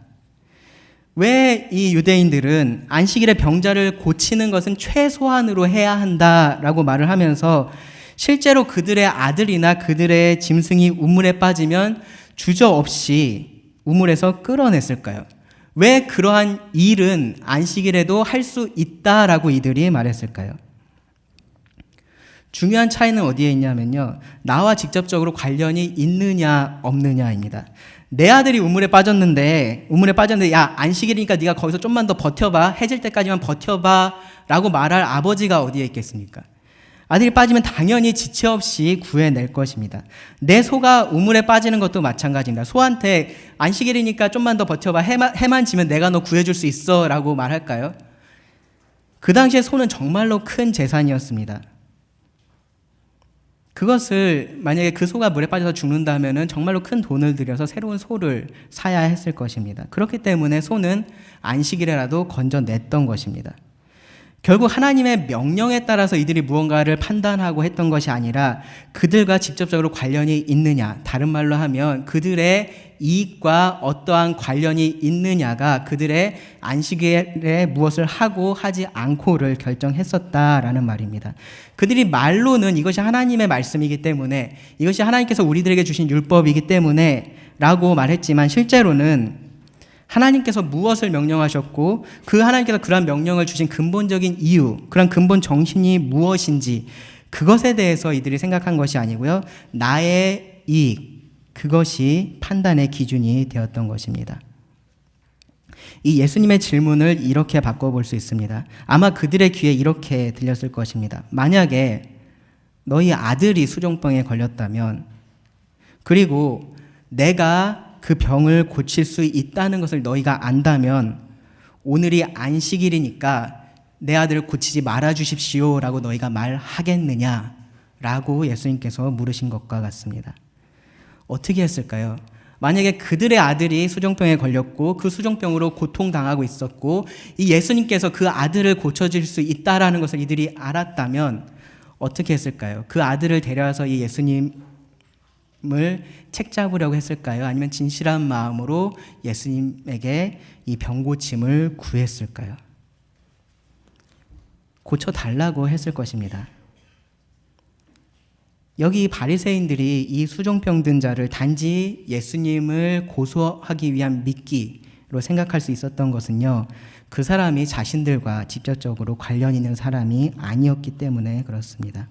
왜 이 유대인들은 안식일에 병자를 고치는 것은 최소한으로 해야 한다라고 말을 하면서 실제로 그들의 아들이나 그들의 짐승이 우물에 빠지면 주저없이 우물에서 끌어냈을까요? 왜 그러한 일은 안식일에도 할 수 있다라고 이들이 말했을까요? 중요한 차이는 어디에 있냐면요, 나와 직접적으로 관련이 있느냐 없느냐입니다. 내 아들이 우물에 빠졌는데 야 안식일이니까 네가 거기서 좀만 더 버텨봐, 해질 때까지만 버텨봐 라고 말할 아버지가 어디에 있겠습니까? 아들이 빠지면 당연히 지체 없이 구해낼 것입니다. 내 소가 우물에 빠지는 것도 마찬가지입니다. 소한테 안식일이니까 좀만 더 버텨봐, 해만 지면 내가 너 구해줄 수 있어 라고 말할까요? 그 당시에 소는 정말로 큰 재산이었습니다. 그것을 만약에 그 소가 물에 빠져서 죽는다면 정말로 큰 돈을 들여서 새로운 소를 사야 했을 것입니다. 그렇기 때문에 소는 안식일에라도 건져냈던 것입니다. 결국 하나님의 명령에 따라서 이들이 무언가를 판단하고 했던 것이 아니라 그들과 직접적으로 관련이 있느냐, 다른 말로 하면 그들의 이익과 어떠한 관련이 있느냐가 그들의 안식일에 무엇을 하고 하지 않고를 결정했었다라는 말입니다. 그들이 말로는 이것이 하나님의 말씀이기 때문에, 이것이 하나님께서 우리들에게 주신 율법이기 때문에 라고 말했지만 실제로는 하나님께서 무엇을 명령하셨고 그 하나님께서 그러한 명령을 주신 근본적인 이유, 그런 근본 정신이 무엇인지 그것에 대해서 이들이 생각한 것이 아니고요, 나의 이익, 그것이 판단의 기준이 되었던 것입니다. 이 예수님의 질문을 이렇게 바꿔볼 수 있습니다. 아마 그들의 귀에 이렇게 들렸을 것입니다. 만약에 너희 아들이 수종병에 걸렸다면, 그리고 내가 그 병을 고칠 수 있다는 것을 너희가 안다면 오늘이 안식일이니까 내 아들을 고치지 말아 주십시오 라고 너희가 말하겠느냐 라고 예수님께서 물으신 것과 같습니다. 어떻게 했을까요? 만약에 그들의 아들이 수종병에 걸렸고 그 수종병으로 고통당하고 있었고 이 예수님께서 그 아들을 고쳐줄 수 있다라는 것을 이들이 알았다면 어떻게 했을까요? 그 아들을 데려와서 이 예수님을 책잡으려고 했을까요? 아니면 진실한 마음으로 예수님에게 이 병고침을 구했을까요? 고쳐달라고 했을 것입니다. 여기 바리새인들이 이 수종병 든 자를 단지 예수님을 고소하기 위한 미끼로 생각할 수 있었던 것은요, 그 사람이 자신들과 직접적으로 관련 있는 사람이 아니었기 때문에 그렇습니다.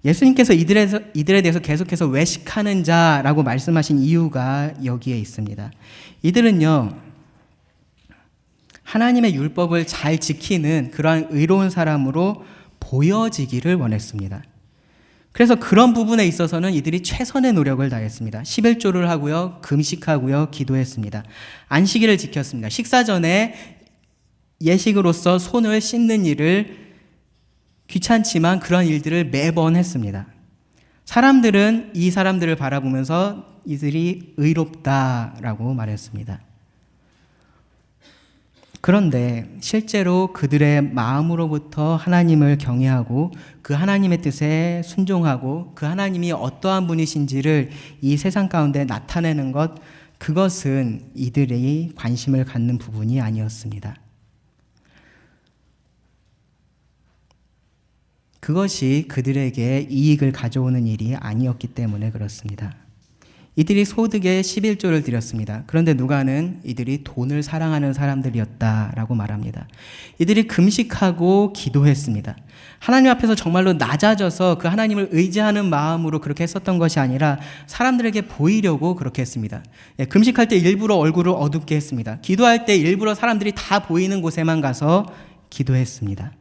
예수님께서 이들에 대해서 계속해서 외식하는 자라고 말씀하신 이유가 여기에 있습니다. 이들은요, 하나님의 율법을 잘 지키는 그러한 의로운 사람으로 보여지기를 원했습니다. 그래서 그런 부분에 있어서는 이들이 최선의 노력을 다했습니다. 11조를 하고요, 금식하고요, 기도했습니다. 안식일을 지켰습니다. 식사 전에 예식으로서 손을 씻는 일을 귀찮지만 그런 일들을 매번 했습니다. 사람들은 이 사람들을 바라보면서 이들이 의롭다라고 말했습니다. 그런데 실제로 그들의 마음으로부터 하나님을 경외하고 그 하나님의 뜻에 순종하고 그 하나님이 어떠한 분이신지를 이 세상 가운데 나타내는 것, 그것은 이들이 관심을 갖는 부분이 아니었습니다. 그것이 그들에게 이익을 가져오는 일이 아니었기 때문에 그렇습니다. 이들이 소득의 11조를 드렸습니다. 그런데 누가는 이들이 돈을 사랑하는 사람들이었다라고 말합니다. 이들이 금식하고 기도했습니다. 하나님 앞에서 정말로 낮아져서 그 하나님을 의지하는 마음으로 그렇게 했었던 것이 아니라 사람들에게 보이려고 그렇게 했습니다. 금식할 때 일부러 얼굴을 어둡게 했습니다. 기도할 때 일부러 사람들이 다 보이는 곳에만 가서 기도했습니다.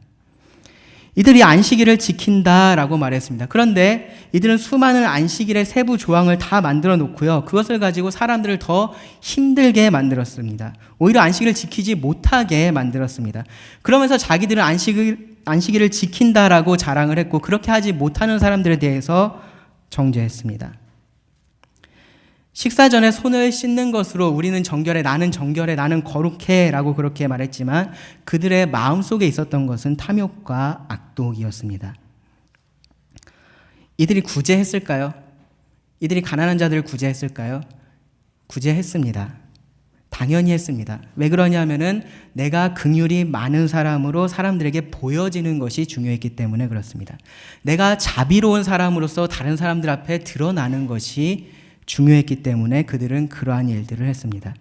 이들이 안식일을 지킨다라고 말했습니다. 그런데 이들은 수많은 안식일의 세부 조항을 다 만들어 놓고요, 그것을 가지고 사람들을 더 힘들게 만들었습니다. 오히려 안식일을 지키지 못하게 만들었습니다. 그러면서 자기들은 안식일을 지킨다라고 자랑을 했고, 그렇게 하지 못하는 사람들에 대해서 정죄했습니다. 식사 전에 손을 씻는 것으로 우리는 정결해, 나는 정결해, 나는 거룩해 라고 그렇게 말했지만 그들의 마음속에 있었던 것은 탐욕과 악독이었습니다. 이들이 구제했을까요? 이들이 가난한 자들을 구제했을까요? 구제했습니다. 당연히 했습니다. 왜 그러냐면은 내가 긍휼이 많은 사람으로 사람들에게 보여지는 것이 중요했기 때문에 그렇습니다. 내가 자비로운 사람으로서 다른 사람들 앞에 드러나는 것이 중요했기 때문에 그들은 그러한 일들을 했습니다.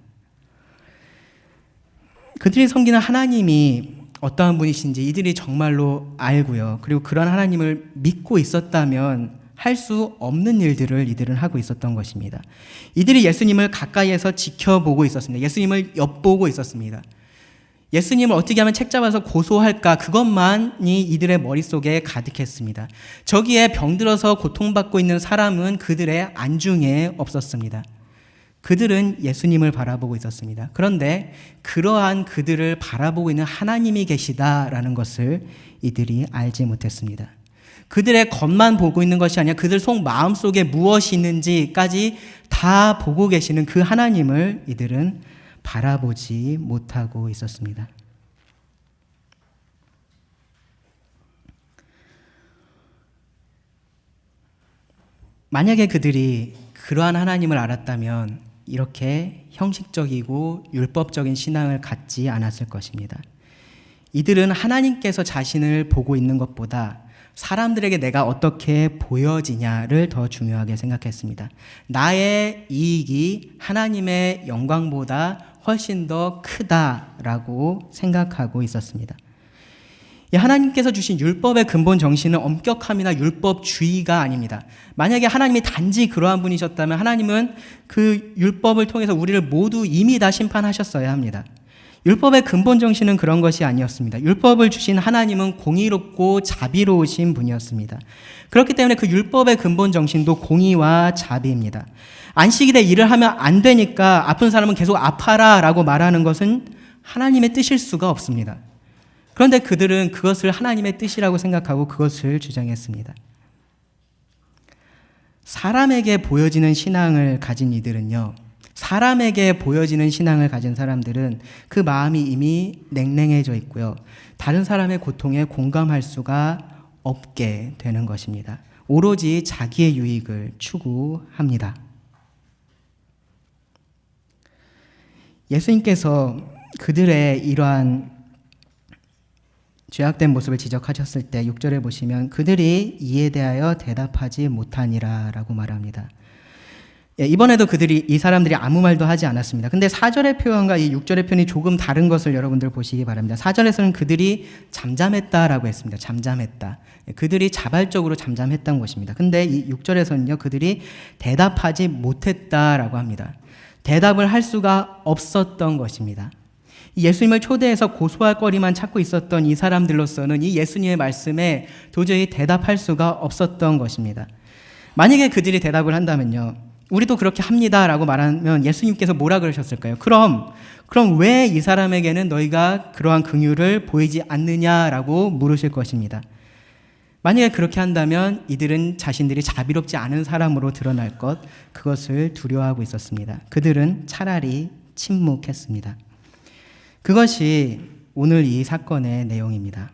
그들이 섬기는 하나님이 어떠한 분이신지 이들이 정말로 알고요, 그리고 그런 하나님을 믿고 있었다면 할 수 없는 일들을 이들은 하고 있었던 것입니다. 이들이 예수님을 가까이에서 지켜보고 있었습니다. 예수님을 엿보고 있었습니다. 예수님을 어떻게 하면 책잡아서 고소할까, 그것만이 이들의 머릿속에 가득했습니다. 저기에 병들어서 고통받고 있는 사람은 그들의 안중에 없었습니다. 그들은 예수님을 바라보고 있었습니다. 그런데 그러한 그들을 바라보고 있는 하나님이 계시다라는 것을 이들이 알지 못했습니다. 그들의 겉만 보고 있는 것이 아니라 그들 속 마음속에 무엇이 있는지까지 다 보고 계시는 그 하나님을 이들은 바라보지 못하고 있었습니다. 만약에 그들이 그러한 하나님을 알았다면 이렇게 형식적이고 율법적인 신앙을 갖지 않았을 것입니다. 이들은 하나님께서 자신을 보고 있는 것보다 사람들에게 내가 어떻게 보여지냐를 더 중요하게 생각했습니다. 나의 이익이 하나님의 영광보다 훨씬 더 크다라고 생각하고 있었습니다. 이 하나님께서 주신 율법의 근본 정신은 엄격함이나 율법주의가 아닙니다. 만약에 하나님이 단지 그러한 분이셨다면 하나님은 그 율법을 통해서 우리를 모두 이미 다 심판하셨어야 합니다. 율법의 근본 정신은 그런 것이 아니었습니다. 율법을 주신 하나님은 공의롭고 자비로우신 분이었습니다. 그렇기 때문에 그 율법의 근본 정신도 공의와 자비입니다. 안식일에 일을 하면 안 되니까 아픈 사람은 계속 아파라 라고 말하는 것은 하나님의 뜻일 수가 없습니다. 그런데 그들은 그것을 하나님의 뜻이라고 생각하고 그것을 주장했습니다. 사람에게 보여지는 신앙을 가진 이들은요, 사람에게 보여지는 신앙을 가진 사람들은 그 마음이 이미 냉랭해져 있고요, 다른 사람의 고통에 공감할 수가 없게 되는 것입니다. 오로지 자기의 유익을 추구합니다. 예수님께서 그들의 이러한 죄악된 모습을 지적하셨을 때 6절에 보시면 그들이 이에 대하여 대답하지 못하니라 라고 말합니다. 이번에도 이 사람들이 아무 말도 하지 않았습니다. 근데 4절의 표현과 이 6절의 표현이 조금 다른 것을 여러분들 보시기 바랍니다. 4절에서는 그들이 잠잠했다라고 했습니다. 잠잠했다. 그들이 자발적으로 잠잠했던 것입니다. 근데 이 6절에서는요, 그들이 대답하지 못했다라고 합니다. 대답을 할 수가 없었던 것입니다. 예수님을 초대해서 고소할 거리만 찾고 있었던 이 사람들로서는 이 예수님의 말씀에 도저히 대답할 수가 없었던 것입니다. 만약에 그들이 대답을 한다면요, 우리도 그렇게 합니다라고 말하면 예수님께서 뭐라 그러셨을까요? 그럼 왜 이 사람에게는 너희가 그러한 긍휼을 보이지 않느냐라고 물으실 것입니다. 만약에 그렇게 한다면 이들은 자신들이 자비롭지 않은 사람으로 드러날 것, 그것을 두려워하고 있었습니다. 그들은 차라리 침묵했습니다. 그것이 오늘 이 사건의 내용입니다.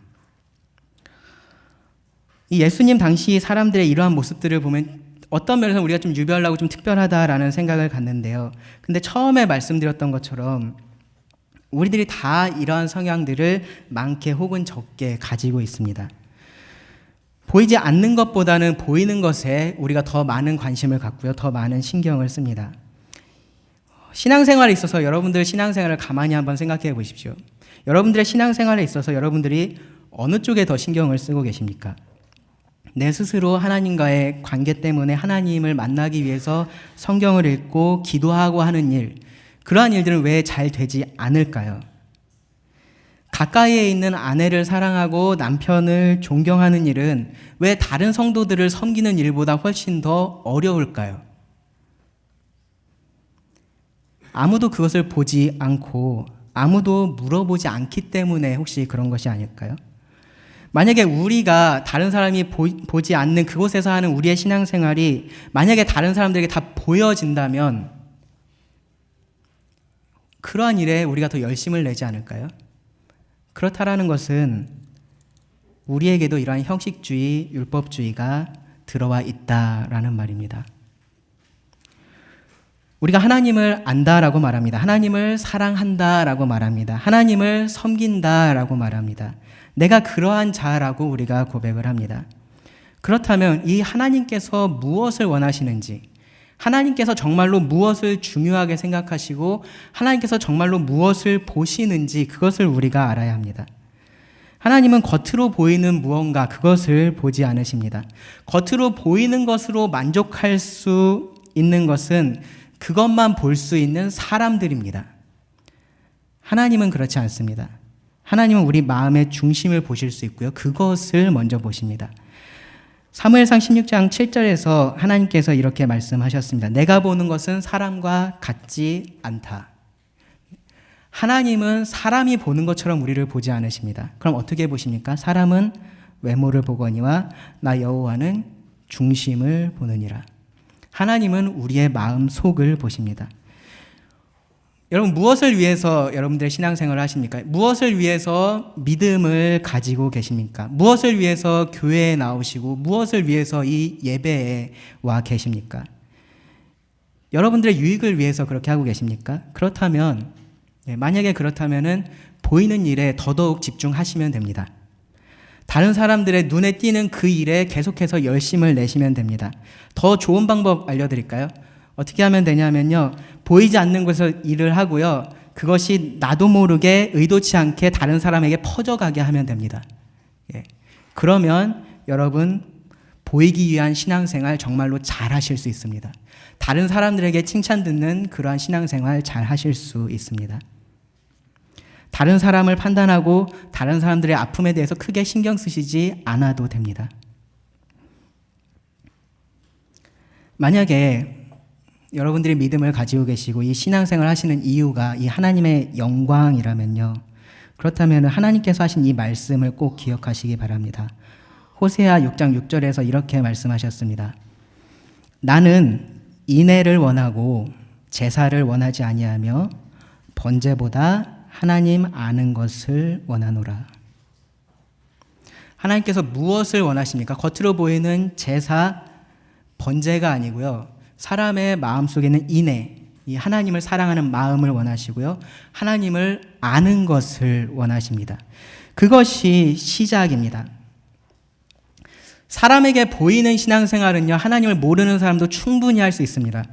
이 예수님 당시 사람들의 이러한 모습들을 보면 어떤 면에서 우리가 좀 유별나고 좀 특별하다라는 생각을 갖는데요. 근데 처음에 말씀드렸던 것처럼 우리들이 다 이러한 성향들을 많게 혹은 적게 가지고 있습니다. 보이지 않는 것보다는 보이는 것에 우리가 더 많은 관심을 갖고요, 더 많은 신경을 씁니다. 신앙생활에 있어서 여러분들 신앙생활을 가만히 한번 생각해 보십시오. 여러분들의 신앙생활에 있어서 여러분들이 어느 쪽에 더 신경을 쓰고 계십니까? 내 스스로 하나님과의 관계 때문에 하나님을 만나기 위해서 성경을 읽고 기도하고 하는 일, 그러한 일들은 왜 잘 되지 않을까요? 가까이에 있는 아내를 사랑하고 남편을 존경하는 일은 왜 다른 성도들을 섬기는 일보다 훨씬 더 어려울까요? 아무도 그것을 보지 않고 아무도 물어보지 않기 때문에 혹시 그런 것이 아닐까요? 만약에 우리가 다른 사람이 보지 않는 그곳에서 하는 우리의 신앙생활이 만약에 다른 사람들에게 다 보여진다면 그러한 일에 우리가 더 열심을 내지 않을까요? 그렇다라는 것은 우리에게도 이러한 형식주의, 율법주의가 들어와 있다라는 말입니다. 우리가 하나님을 안다라고 말합니다. 하나님을 사랑한다라고 말합니다. 하나님을 섬긴다라고 말합니다. 내가 그러한 자라고 우리가 고백을 합니다. 그렇다면 이 하나님께서 무엇을 원하시는지, 하나님께서 정말로 무엇을 중요하게 생각하시고 하나님께서 정말로 무엇을 보시는지 그것을 우리가 알아야 합니다. 하나님은 겉으로 보이는 무언가 그것을 보지 않으십니다. 겉으로 보이는 것으로 만족할 수 있는 것은 그것만 볼 수 있는 사람들입니다. 하나님은 그렇지 않습니다. 하나님은 우리 마음의 중심을 보실 수 있고요, 그것을 먼저 보십니다. 사무엘상 16장 7절에서 하나님께서 이렇게 말씀하셨습니다. 내가 보는 것은 사람과 같지 않다. 하나님은 사람이 보는 것처럼 우리를 보지 않으십니다. 그럼 어떻게 보십니까? 사람은 외모를 보거니와 나 여호와는 중심을 보느니라. 하나님은 우리의 마음 속을 보십니다. 여러분, 무엇을 위해서 여러분들의 신앙생활을 하십니까? 무엇을 위해서 믿음을 가지고 계십니까? 무엇을 위해서 교회에 나오시고 무엇을 위해서 이 예배에 와 계십니까? 여러분들의 유익을 위해서 그렇게 하고 계십니까? 그렇다면, 만약에 그렇다면은 보이는 일에 더더욱 집중하시면 됩니다. 다른 사람들의 눈에 띄는 그 일에 계속해서 열심을 내시면 됩니다. 더 좋은 방법 알려드릴까요? 어떻게 하면 되냐면요, 보이지 않는 곳에서 일을 하고요, 그것이 나도 모르게 의도치 않게 다른 사람에게 퍼져가게 하면 됩니다. 예. 그러면 여러분 보이기 위한 신앙생활 정말로 잘 하실 수 있습니다. 다른 사람들에게 칭찬 듣는 그러한 신앙생활 잘 하실 수 있습니다. 다른 사람을 판단하고 다른 사람들의 아픔에 대해서 크게 신경 쓰시지 않아도 됩니다. 만약에 여러분들이 믿음을 가지고 계시고 이 신앙생활 하시는 이유가 이 하나님의 영광이라면요. 그렇다면 하나님께서 하신 이 말씀을 꼭 기억하시기 바랍니다. 호세아 6장 6절에서 이렇게 말씀하셨습니다. 나는 인애를 원하고 제사를 원하지 아니하며 번제보다 하나님 아는 것을 원하노라. 하나님께서 무엇을 원하십니까? 겉으로 보이는 제사, 번제가 아니고요. 사람의 마음속에는 인애, 이 하나님을 사랑하는 마음을 원하시고요. 하나님을 아는 것을 원하십니다. 그것이 시작입니다. 사람에게 보이는 신앙생활은요, 하나님을 모르는 사람도 충분히 할 수 있습니다.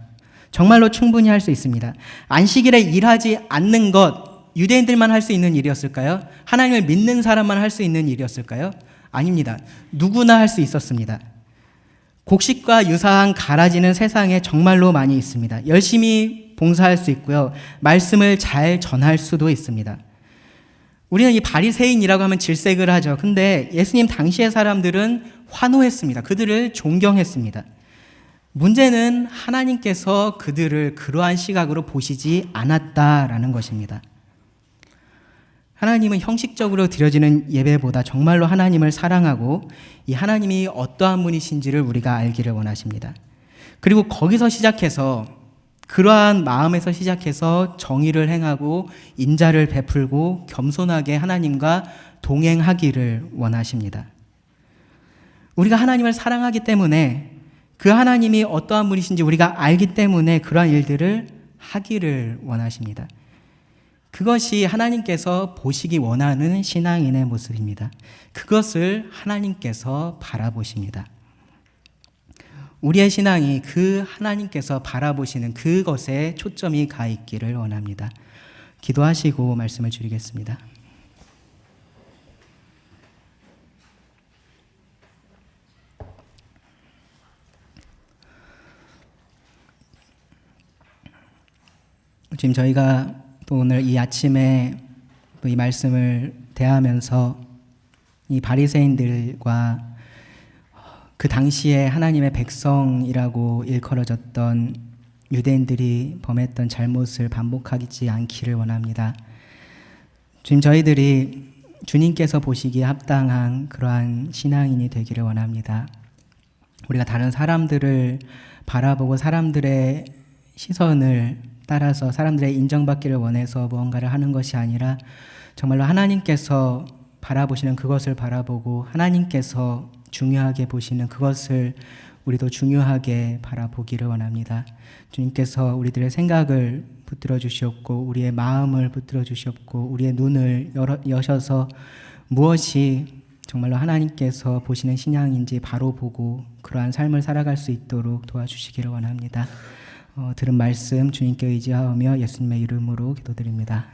정말로 충분히 할 수 있습니다. 안식일에 일하지 않는 것, 유대인들만 할 수 있는 일이었을까요? 하나님을 믿는 사람만 할 수 있는 일이었을까요? 아닙니다. 누구나 할 수 있었습니다. 곡식과 유사한 가라지는 세상에 정말로 많이 있습니다. 열심히 봉사할 수 있고요. 말씀을 잘 전할 수도 있습니다. 우리는 이 바리새인이라고 하면 질색을 하죠. 근데 예수님 당시의 사람들은 환호했습니다. 그들을 존경했습니다. 문제는 하나님께서 그들을 그러한 시각으로 보시지 않았다라는 것입니다. 하나님은 형식적으로 드려지는 예배보다 정말로 하나님을 사랑하고 이 하나님이 어떠한 분이신지를 우리가 알기를 원하십니다. 그리고 거기서 시작해서 그러한 마음에서 시작해서 정의를 행하고 인자를 베풀고 겸손하게 하나님과 동행하기를 원하십니다. 우리가 하나님을 사랑하기 때문에 그 하나님이 어떠한 분이신지 우리가 알기 때문에 그러한 일들을 하기를 원하십니다. 그것이 하나님께서 보시기 원하는 신앙인의 모습입니다. 그것을 하나님께서 바라보십니다. 우리의 신앙이 그 하나님께서 바라보시는 그것에 초점이 가 있기를 원합니다. 기도하시고 말씀을 드리겠습니다. 지금 저희가 또 오늘 이 아침에 또 이 말씀을 대하면서 이 바리새인들과 그 당시에 하나님의 백성이라고 일컬어졌던 유대인들이 범했던 잘못을 반복하지 않기를 원합니다. 지금 저희들이 주님께서 보시기에 합당한 그러한 신앙인이 되기를 원합니다. 우리가 다른 사람들을 바라보고 사람들의 시선을 따라서 사람들의 인정받기를 원해서 무언가를 하는 것이 아니라 정말로 하나님께서 바라보시는 그것을 바라보고 하나님께서 중요하게 보시는 그것을 우리도 중요하게 바라보기를 원합니다. 주님께서 우리들의 생각을 붙들어 주시옵고 우리의 마음을 붙들어 주시옵고 우리의 눈을 여셔서 무엇이 정말로 하나님께서 보시는 신앙인지 바로 보고 그러한 삶을 살아갈 수 있도록 도와주시기를 원합니다. 들은 말씀 주님께 의지하며 예수님의 이름으로 기도드립니다.